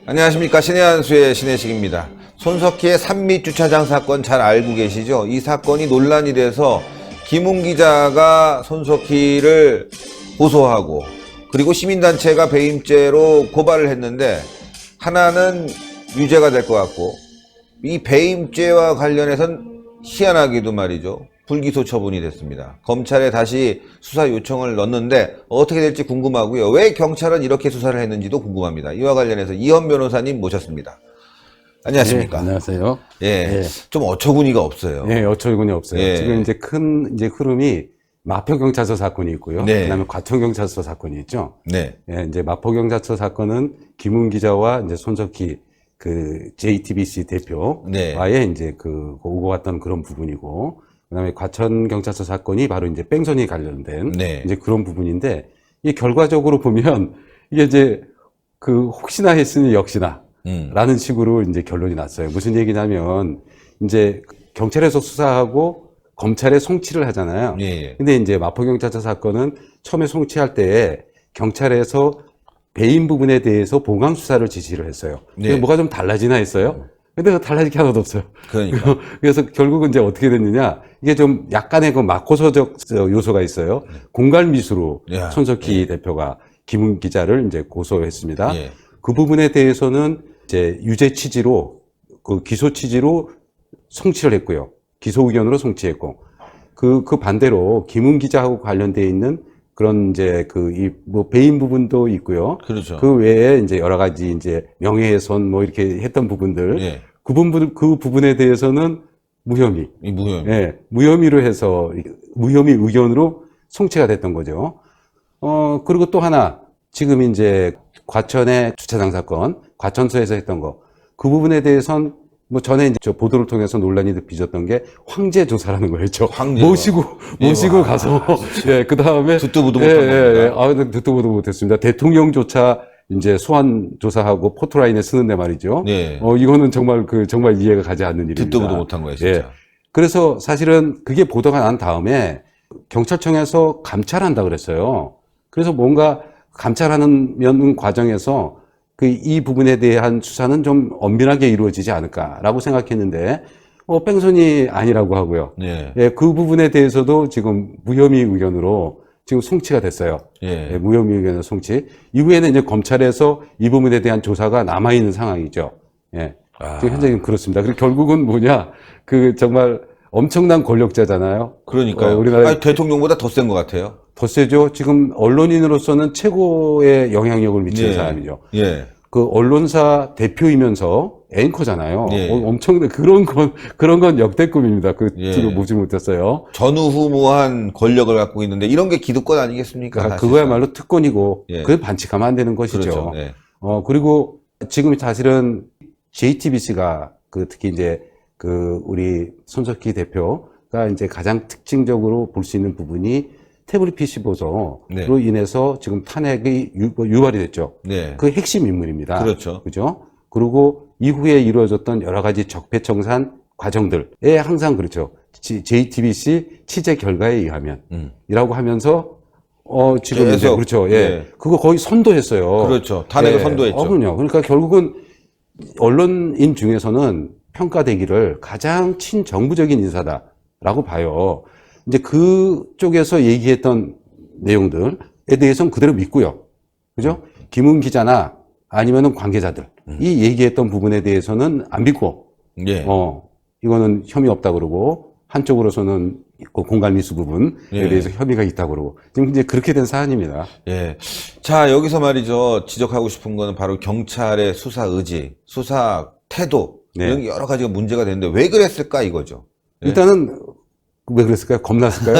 안녕하십니까. 신의 한수의 신혜식입니다. 손석희의 산밑 주차장 사건 잘 알고 계시죠? 이 사건이 논란이 돼서 김웅 기자가 손석희를 고소하고 그리고 시민단체가 배임죄로 고발을 했는데 하나는 유죄가 될 것 같고 이 배임죄와 관련해서는 희한하게도 말이죠. 불기소 처분이 됐습니다. 검찰에 다시 수사 요청을 넣었는데 어떻게 될지 궁금하고요. 왜 경찰은 이렇게 수사를 했는지도 궁금합니다. 이와 관련해서 이현 변호사님 모셨습니다. 안녕하십니까? 네, 안녕하세요. 예, 네. 좀 어처구니가 없어요. 네, 어처구니 없어요. 예. 지금 이제 큰 흐름이 마포경찰서 사건이 있고요. 네. 그다음에 과천경찰서 사건이 있죠. 네, 예, 이제 마포경찰서 사건은 김웅 기자와 이제 손석희 그 JTBC 대표와의 이제 그 오고 갔던 그런 부분이고, 그다음에 과천경찰서 사건이 바로 이제 뺑소니 관련된 네. 이제 그런 부분인데, 이 결과적으로 보면 이게 이제 그 혹시나 했으니 역시나 라는 식으로 이제 결론이 났어요. 무슨 얘기냐면 이제 경찰에서 수사하고 검찰에 송치를 하잖아요. 예. 근데 이제 마포경찰서 사건은 처음에 송치할 때 경찰에서 배임 부분에 대해서 보강 수사를 지시를 했어요. 네. 근데 뭐가 좀 달라지나 했어요. 근데 달라질 게 하나도 없어요. 그러니까. 그래서 결국은 이제 어떻게 됐느냐, 이게 좀 약간의 그 마코서적 요소가 있어요. 공갈 미수로 야, 손석희 대표가 김웅 기자를 이제 고소했습니다. 예. 그 부분에 대해서는 이제 유죄 취지로, 그 기소 취지로 송치를 했고요. 기소 의견으로 송치했고, 그 반대로 김웅 기자하고 관련되어 있는 그런 이제 뭐 배임 부분도 있고요. 그렇죠. 그 외에 이제 여러 가지 이제 명예훼손 뭐 이렇게 했던 부분들, 예. 그 부분에 대해서는 무혐의, 이 무혐의. 예, 무혐의로 해서 무혐의 의견으로 송치가 됐던 거죠. 그리고 또 하나, 지금 이제 과천의 주차장 사건, 과천서에서 했던 거, 그 부분에 대해선 뭐 전에 이제 저 보도를 통해서 논란이 빚었던 게 황제 조사라는 거였죠. 황제 모시고 가서, 예, 그 다음에. 듣도 보도 못한 겁니다. 아, 듣도 보도 못했습니다. 대통령조차 이제 소환 조사하고 포토라인에 쓰는데 말이죠. 네. 이거는 정말 이해가 가지 않는 일입니다. 듣도 보도 못한 거예요, 진짜. 예. 그래서 사실은 그게 보도가 난 다음에 경찰청에서 감찰한다 그랬어요. 그래서 뭔가 감찰하는 과정에서 이 부분에 대한 수사는 좀 엄밀하게 이루어지지 않을까라고 생각했는데, 뺑소니 아니라고 하고요. 네. 예, 그 부분에 대해서도 지금 무혐의 의견으로 지금 송치가 됐어요. 예. 예, 무혐의 의견으로 송치. 이후에는 이제 검찰에서 이 부분에 대한 조사가 남아있는 상황이죠. 예. 지금 현재는 그렇습니다. 그리고 결국은 뭐냐, 정말 엄청난 권력자잖아요. 그러니까요. 우리나라 아니, 대통령보다 더 센 것 같아요. 더 세죠. 지금 언론인으로서는 최고의 영향력을 미치는 예. 사람이죠. 예. 그 언론사 대표이면서 앵커잖아요. 예. 엄청난 그런 건 역대급입니다. 뒤로 예. 보지 못했어요. 전후무한 권력을 갖고 있는데 이런 게 기득권 아니겠습니까? 그러니까 사실상. 그거야말로 특권이고, 예. 그걸 반칙하면 안 되는 것이죠. 그렇죠. 네. 그리고 지금 사실은 JTBC가 특히 이제 우리 손석희 대표가 이제 가장 특징적으로 볼 수 있는 부분이 태블릿 PC 보도로 네. 인해서 지금 탄핵이 유발이 됐죠. 네. 그 핵심 인물입니다. 그렇죠. 그죠? 그리고 이후에 이루어졌던 여러 가지 적폐청산 과정들에 항상 그렇죠. JTBC 취재 결과에 의하면 이라고 하면서 지금 이제 계속, 그렇죠. 예. 네. 그거 거의 선도했어요. 그렇죠. 탄핵을 선도했죠. 그럼요. 그러니까 결국은 언론인 중에서는 평가되기를 가장 친정부적인 인사다라고 봐요. 이제 그쪽에서 얘기했던 내용들에 대해서는 그대로 믿고요. 그죠? 김웅 기자나 아니면은 관계자들, 이 얘기했던 부분에 대해서는 안 믿고, 예. 이거는 혐의 없다 그러고, 한쪽으로서는 공갈미수 부분에 예. 대해서 혐의가 있다 그러고, 지금 이제 그렇게 된 사안입니다. 예. 자, 여기서 말이죠. 지적하고 싶은 거는 바로 경찰의 수사 의지, 수사 태도, 네. 이런 여러 가지가 문제가 되는데 왜 그랬을까 이거죠. 예. 일단은, 왜 그랬을까요? 겁났을까요?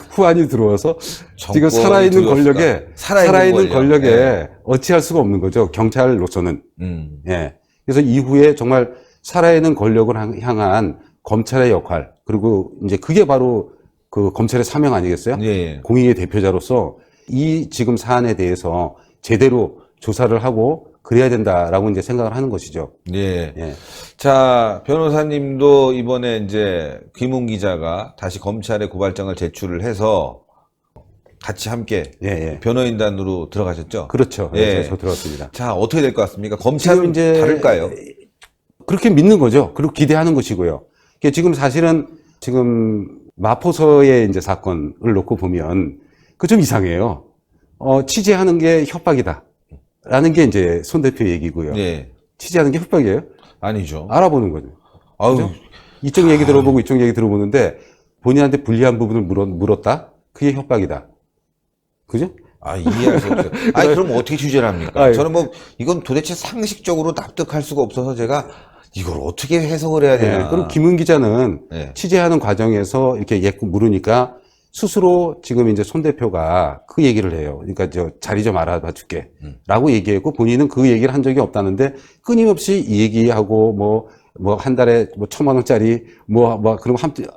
후안이 들어와서 지금 살아있는 권력에, 살아있는 권력에 예. 어찌할 수가 없는 거죠. 경찰로서는. 음. 예. 그래서 이후에 정말 살아있는 권력을 향한 검찰의 역할, 그리고 이제 그게 바로 검찰의 사명 아니겠어요? 예. 공익의 대표자로서 이 지금 사안에 대해서 제대로 조사를 하고 그래야 된다라고 이제 생각을 하는 것이죠. 예. 예. 자, 변호사님도 이번에 이제 김웅 기자가 다시 검찰에 고발장을 제출을 해서 같이 함께 예, 예. 변호인단으로 들어가셨죠? 그렇죠. 예. 예, 저 들어갔습니다. 자, 어떻게 될 것 같습니까? 검찰은 이제 다를까요? 그렇게 믿는 거죠. 그리고 기대하는 것이고요. 그러니까 지금 사실은 지금 마포서의 이제 사건을 놓고 보면 그 좀 이상해요. 취재하는 게 협박이다. 라는 게 이제 손 대표 얘기고요. 예. 취재하는 게 협박이에요? 아니죠. 알아보는 거죠. 아유, 그죠? 이쪽 얘기 들어보고 이쪽 얘기 들어보는데 본인한테 불리한 부분을 물었다? 그게 협박이다. 그죠? 이해할 수 없어요. 아니, 그럼 어떻게 취재를 합니까? 아유. 저는 뭐, 이건 도대체 상식적으로 납득할 수가 없어서 제가 이걸 어떻게 해석을 해야 되나. 네, 그럼 김은 기자는 네. 취재하는 과정에서 이렇게 물으니까 스스로 지금 이제 손 대표가 그 얘기를 해요. 그러니까 저 자리 좀 알아봐 줄게. 라고 얘기했고 본인은 그 얘기를 한 적이 없다는데 끊임없이 이 얘기하고 뭐 한 달에 뭐 1,000만 원짜리 그럼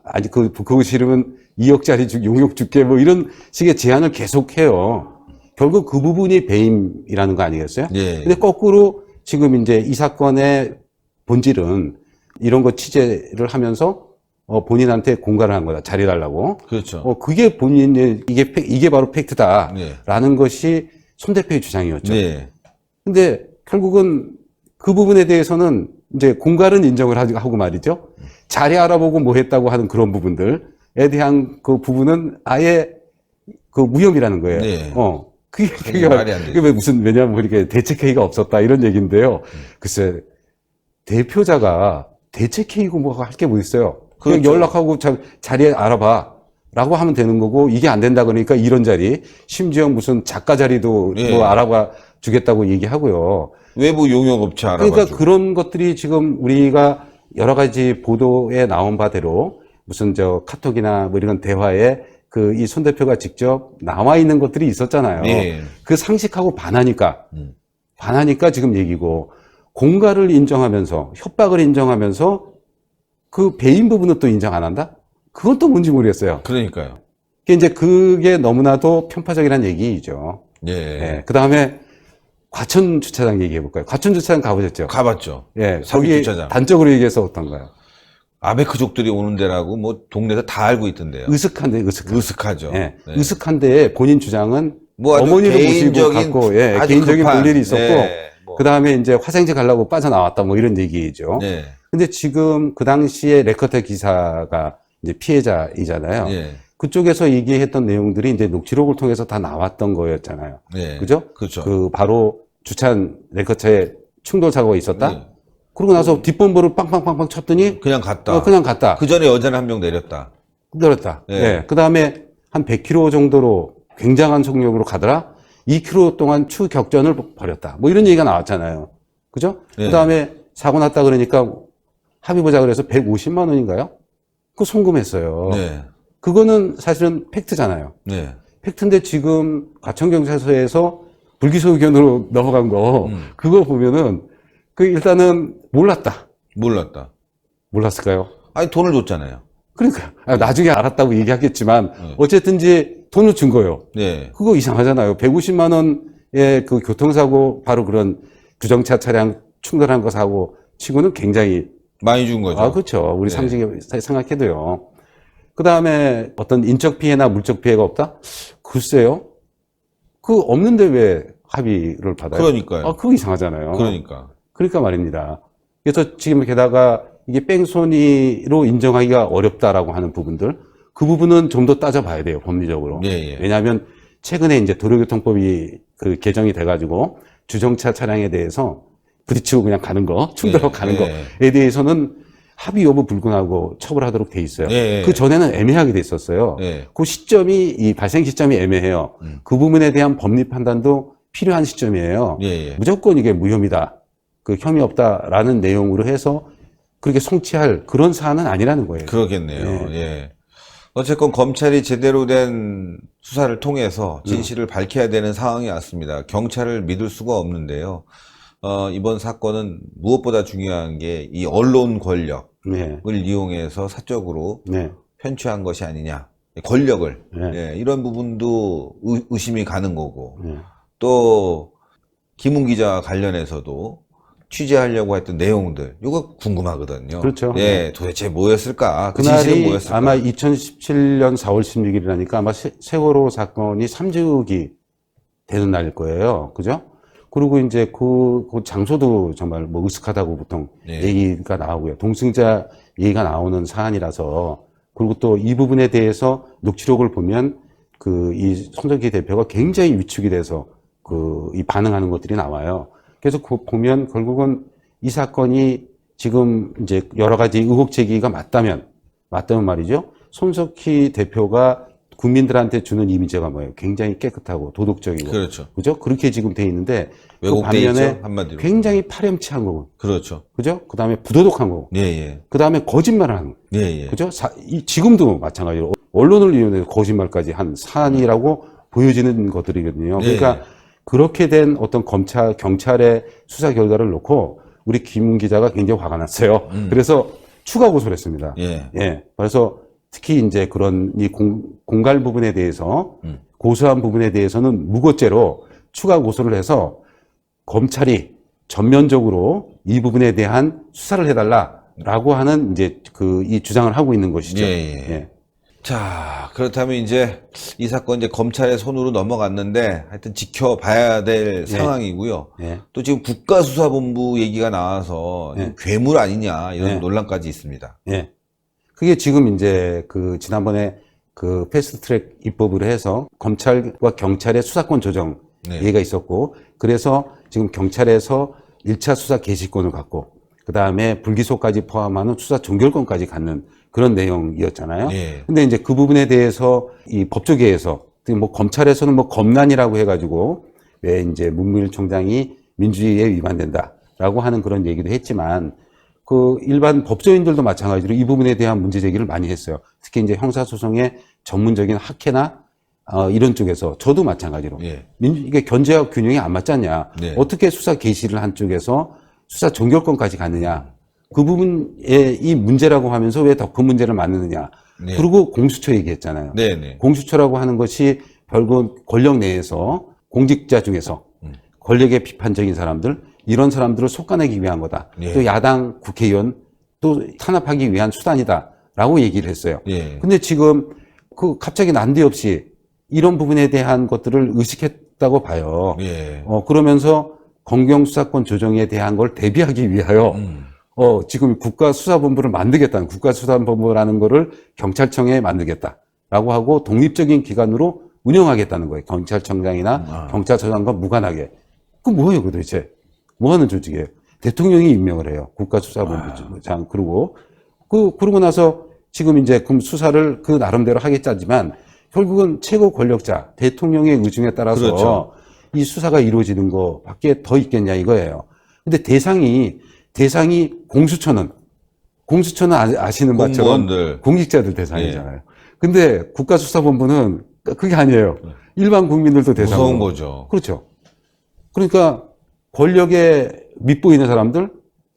아니 그거 싫으면 2억짜리 용역 줄게 뭐 이런 식의 제안을 계속해요. 결국 그 부분이 배임이라는 거 아니겠어요? 예. 근데 거꾸로 지금 이제 이 사건의 본질은 이런 거 취재를 하면서 본인한테 공갈을 한 거다. 자리 달라고. 그렇죠. 그게 본인의 이게 바로 팩트다라는 네. 것이 손 대표의 주장이었죠. 네. 근데 결국은 그 부분에 대해서는 이제 공갈은 인정을 하고 말이죠. 자리 알아보고 뭐 했다고 하는 그런 부분들에 대한 그 부분은 아예 그 무혐의라는 거예요. 네. 그게 말이 안 되죠. 왜냐면 이렇게 대책회의가 없었다 이런 얘기인데요. 글쎄, 대표자가 대책회의고 뭐 할 게 뭐 있어요. 그냥 그렇죠. 연락하고 자리 알아봐. 라고 하면 되는 거고, 이게 안 된다 그러니까 이런 자리, 심지어 무슨 작가 자리도 예. 뭐 알아봐 주겠다고 얘기하고요. 외부 용역업체 알아봐주고. 그러니까 그런 것들이 지금 우리가 여러 가지 보도에 나온 바대로 무슨 카톡이나 뭐 이런 대화에 이 손 대표가 직접 나와 있는 것들이 있었잖아요. 예. 그 상식하고 반하니까 지금 얘기고, 공갈을 인정하면서, 협박을 인정하면서 그 배임 부분은 또 인정 안 한다? 그건 또 뭔지 모르겠어요. 그러니까요. 그게 너무나도 편파적이라는 얘기죠. 예. 예. 그 다음에 과천 주차장 얘기해 볼까요? 과천 주차장 가보셨죠? 가봤죠. 예. 삼기 거기 주차장. 단적으로 얘기해서 어떤가요? 아베크족들이 오는 데라고 뭐 동네에서 다 알고 있던데요. 으슥하죠. 네. 으슥한데 본인 주장은 뭐 아주 어머니를 모시고 개인적인, 갔고, 아주 개인적인 급한, 볼일이 있었고, 네, 뭐. 그 다음에 이제 화생제 가려고 빠져나왔다 뭐 이런 얘기죠. 네. 근데 지금 그 당시에 레커터 기사가 이제 피해자이잖아요. 예. 그쪽에서 얘기했던 내용들이 이제 녹취록을 통해서 다 나왔던 거였잖아요. 네. 그죠? 그렇죠. 바로 주찬 레커처에 충돌 사고가 있었다? 네. 그러고 나서 뒷범버를 빵빵빵빵 쳤더니 그냥 갔다. 그냥 갔다. 그 전에 여자는 한 명 내렸다. 내렸다. 네. 예. 그 다음에 한 100km 정도로 굉장한 속력으로 가더라. 2km 동안 추격전을 벌였다. 뭐 이런 얘기가 나왔잖아요. 그죠? 네. 그 다음에 사고 났다 그러니까 합의 보자 그래서 150만 원인가요? 그거 송금했어요. 네. 그거는 사실은 팩트잖아요. 네. 팩트인데 지금 과천경찰서에서 불기소 의견으로 넘어간 거, 그거 보면은, 일단은 몰랐다. 몰랐을까요? 아니, 돈을 줬잖아요. 그러니까. 나중에 알았다고 얘기하겠지만, 네. 어쨌든지 돈을 준 거예요. 네. 그거 이상하잖아요. 150만 원의 그 교통사고, 바로 그런 주정차 차량 충돌한 거 사고 치고는 굉장히. 많이 준 거죠. 그렇죠. 우리 네. 상식에 생각해도요. 그 다음에 어떤 인적 피해나 물적 피해가 없다? 글쎄요. 없는데 왜 합의를 받아요? 그러니까요. 그거 이상하잖아요. 그러니까 말입니다. 그래서 지금 게다가 이게 뺑소니로 인정하기가 어렵다라고 하는 부분들, 그 부분은 좀 더 따져봐야 돼요, 법리적으로. 예. 왜냐하면 최근에 이제 도로교통법이 개정이 돼가지고 주정차 차량에 대해서 부딪히고 그냥 가는 거, 충돌하고 가는 거에 대해서는 합의 여부 불문하고 처벌하도록 돼 있어요. 예. 그 전에는 애매하게 돼 있었어요. 예. 그 시점이, 이 발생 시점이 애매해요. 그 부분에 대한 법리 판단도 필요한 시점이에요. 예. 무조건 이게 무혐의다, 혐의 없다라는 내용으로 해서 그렇게 송치할 그런 사안은 아니라는 거예요. 그러겠네요. 예. 어쨌건 검찰이 제대로 된 수사를 통해서 진실을 밝혀야 되는 상황이 왔습니다. 경찰을 믿을 수가 없는데요. 이번 사건은 무엇보다 중요한 게 이 언론 권력을 이용해서 사적으로 편취한 것이 아니냐. 권력을. 이런 부분도 의심이 가는 거고. 또 김웅 기자와 관련해서도 취재하려고 했던 내용들, 이거 궁금하거든요. 그렇죠. 네, 도대체 뭐였을까? 그 진실은 그날이 뭐였을까? 아마 2017년 4월 16일이라니까 아마 세월호 사건이 3주기 되는 날일 거예요. 그죠? 그리고 이제 그 장소도 정말 뭐 으슥하다고 보통 네. 얘기가 나오고요. 동승자 얘기가 나오는 사안이라서, 그리고 또 이 부분에 대해서 녹취록을 보면 이 손석희 대표가 굉장히 위축이 돼서 이 반응하는 것들이 나와요. 그래서 보면 결국은 이 사건이 지금 이제 여러 가지 의혹 제기가 맞다면 말이죠. 손석희 대표가 국민들한테 주는 이미지가 뭐예요? 굉장히 깨끗하고 도덕적이고. 그렇죠. 그죠? 그렇게 지금 돼 있는데, 그 왜곡돼 반면에 있죠, 한마디로. 굉장히 파렴치한 거고. 그렇죠. 그죠? 그 다음에 부도덕한 거고. 예, 예. 그 다음에 거짓말을 하는 거. 예, 예. 그죠? 지금도 마찬가지로 언론을 이용해서 거짓말까지 한 사안이라고 보여지는 것들이거든요. 그러니까 예. 그렇게 된 어떤 경찰의 수사 결과를 놓고 우리 김 기자가 굉장히 화가 났어요. 그래서 추가 고소를 했습니다. 예. 예. 그래서 특히 이제 그런 이 공갈 부분에 대해서 고소한 부분에 대해서는 무고죄로 추가 고소를 해서 검찰이 전면적으로 이 부분에 대한 수사를 해달라라고 하는 이제 이 주장을 하고 있는 것이죠. 예, 예. 예. 자, 그렇다면 이제 이 사건 이제 검찰의 손으로 넘어갔는데 하여튼 지켜봐야 될 상황이고요. 예. 또 지금 국가수사본부 얘기가 나와서 예. 괴물 아니냐 이런 예. 논란까지 있습니다. 예. 그게 지금 이제 지난번에 패스트 트랙 입법을 해서 검찰과 경찰의 수사권 조정 네. 얘기가 있었고, 그래서 지금 경찰에서 1차 수사 개시권을 갖고, 그 다음에 불기소까지 포함하는 수사 종결권까지 갖는 그런 내용이었잖아요. 예. 근데 이제 그 부분에 대해서 이 법조계에서, 뭐 검찰에서는 뭐 검난이라고 해가지고, 왜 이제 문무일 총장이 민주주의에 위반된다라고 하는 그런 얘기도 했지만, 일반 법조인들도 마찬가지로 이 부분에 대한 문제 제기를 많이 했어요. 특히 이제 형사소송의 전문적인 학회나 이런 쪽에서 저도 마찬가지로 예. 이게 견제와 균형이 안 맞지 않냐. 네. 어떻게 수사 개시를 한 쪽에서 수사 종결권까지 갔느냐. 그 부분에 이 문제라고 하면서 왜 더 큰 문제를 만드느냐. 네. 그리고 공수처 얘기했잖아요. 네네. 공수처라고 하는 것이 결국 권력 내에서 공직자 중에서 권력에 비판적인 사람들, 이런 사람들을 속아내기 위한 거다. 예. 또 야당 국회의원 또 탄압하기 위한 수단이다라고 얘기를 했어요. 예. 근데 지금 갑자기 난데없이 이런 부분에 대한 것들을 의식했다고 봐요. 예. 그러면서 검경수사권 조정에 대한 걸 대비하기 위하여 지금 국가수사본부를 만들겠다는, 국가수사본부라는 거를 경찰청에 만들겠다라고 하고 독립적인 기관으로 운영하겠다는 거예요. 경찰청장이나 경찰서장과 무관하게. 그 뭐예요, 그 도대체? 뭐 하는 조직이에요? 대통령이 임명을 해요. 국가수사본부장. 그러고 나서 지금 이제 수사를 나름대로 하겠다지만 결국은 최고 권력자, 대통령의 의중에 따라서 그렇죠. 이 수사가 이루어지는 거 밖에 더 있겠냐 이거예요. 근데 대상이 공수처는 아시는 바처럼 공무원들. 공직자들 대상이잖아요. 근데 국가수사본부는 그게 아니에요. 일반 국민들도 대상으로. 무서운 거죠. 그렇죠. 그러니까 권력에 밑보이는 사람들,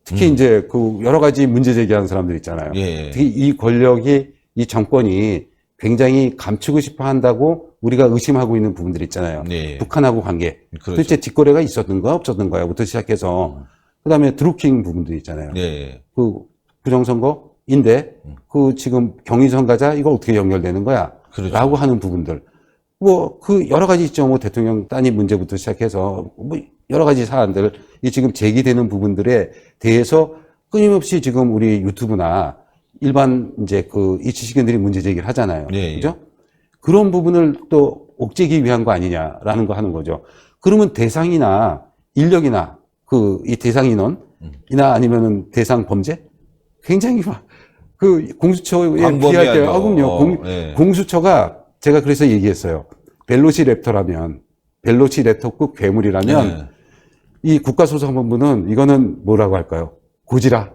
특히 이제 여러 가지 문제 제기하는 사람들 있잖아요. 예. 특히 이 권력이, 이 정권이 굉장히 감추고 싶어 한다고 우리가 의심하고 있는 부분들 있잖아요. 예. 북한하고 관계. 그렇죠. 도대체 뒷거래가 있었는가 없었는가부터 시작해서 그다음에 드루킹 부분도 있잖아요. 예. 부정선거인데 지금 경위선가자 이거 어떻게 연결되는 거야? 그렇죠. 라고 하는 부분들. 여러 가지 있죠. 대통령 따님 문제부터 시작해서 여러 가지 사안들, 이 지금 제기되는 부분들에 대해서 끊임없이 지금 우리 유튜브나 일반 이제 이 지식인들이 문제 제기를 하잖아요. 예. 그죠? 그런 부분을 또 옥죄기 위한 거 아니냐라는 거 하는 거죠. 그러면 대상이나 인력이나 이 대상 인원이나 아니면은 대상 범죄? 굉장히 공수처에 비할 때, 그럼요. 예. 공수처가 제가 그래서 얘기했어요. 벨로시랩터급 괴물이라면 예. 이 국가수사본부는 이거는 뭐라고 할까요? 고지라.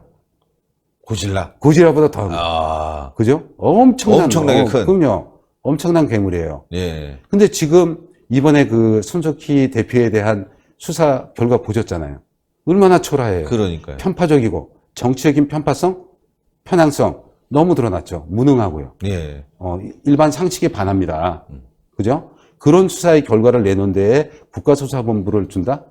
고지라보다 더. 그죠? 엄청나게 큰. 그럼요. 엄청난 괴물이에요. 예. 근데 지금 이번에 손석희 대표에 대한 수사 결과 보셨잖아요. 얼마나 초라해요. 그러니까요. 편파적이고 정치적인 편파성, 편향성 너무 드러났죠. 무능하고요. 예. 일반 상식에 반합니다. 그죠? 그런 수사의 결과를 내놓은 데에 국가수사본부를 준다?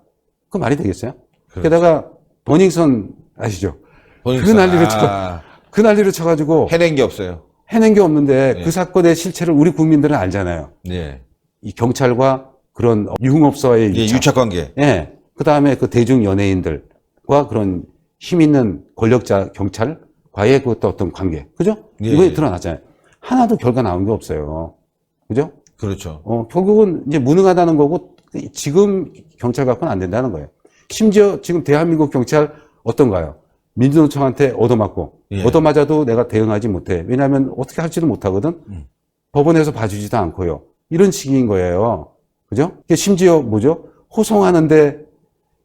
그 말이 되겠어요? 그렇죠. 게다가 버닝썬 아시죠? 버닝썬. 그 난리를 아. 그 난리를 쳐가지고 해낸 게 없어요. 해낸 게 없는데 네. 그 사건의 실체를 우리 국민들은 알잖아요. 네. 이 경찰과 그런 유흥업소와의 예, 유착 관계. 예. 그 다음에 그 대중 연예인들과 그런 힘 있는 권력자 경찰과의 그 어떤 관계. 그죠? 예, 이거에 예. 드러났잖아요. 하나도 결과 나온 게 없어요. 그죠? 그렇죠. 결국은 이제 무능하다는 거고 지금 경찰 갖고는 안 된다는 거예요. 심지어 지금 대한민국 경찰 어떤가요? 민주노총한테 얻어맞고 예. 얻어맞아도 내가 대응하지 못해. 왜냐하면 어떻게 할지도 못하거든. 법원에서 봐주지도 않고요. 이런 식인 거예요. 그죠? 심지어 뭐죠? 호송하는데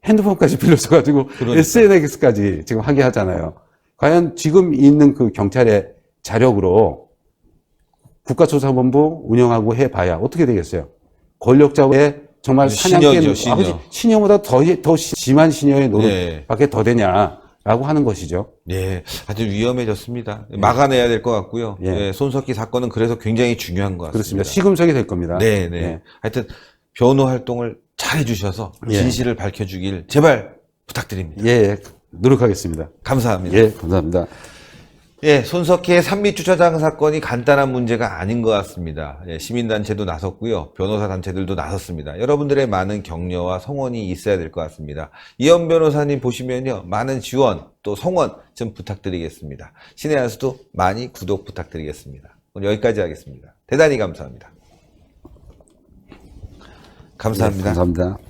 핸드폰까지 빌려서 가지고 그러니까. SNS까지 지금 하게 하잖아요. 과연 지금 있는 그 경찰의 자력으로 국가조사본부 운영하고 해봐야 어떻게 되겠어요? 권력자의 정말 신여죠, 사냥개 신여. 아버지 신여보다 더 심한 신여의 노릇밖에 네. 더 되냐라고 하는 것이죠. 예, 아주 위험해졌습니다. 막아내야 될 것 같고요. 예. 예, 손석희 사건은 그래서 굉장히 중요한 것 같습니다. 그렇습니다. 시금석이 될 겁니다. 네, 네. 예. 하여튼 변호 활동을 잘 해주셔서 예. 진실을 밝혀주길 제발 부탁드립니다. 예, 노력하겠습니다. 감사합니다. 예, 감사합니다. 예, 손석희의 산미주차장 사건이 간단한 문제가 아닌 것 같습니다. 예, 시민단체도 나섰고요. 변호사 단체들도 나섰습니다. 여러분들의 많은 격려와 성원이 있어야 될 것 같습니다. 이현 변호사님 보시면요. 많은 지원 또 성원 좀 부탁드리겠습니다. 신의 한수도 많이 구독 부탁드리겠습니다. 오늘 여기까지 하겠습니다. 대단히 감사합니다. 감사합니다. 네, 감사합니다.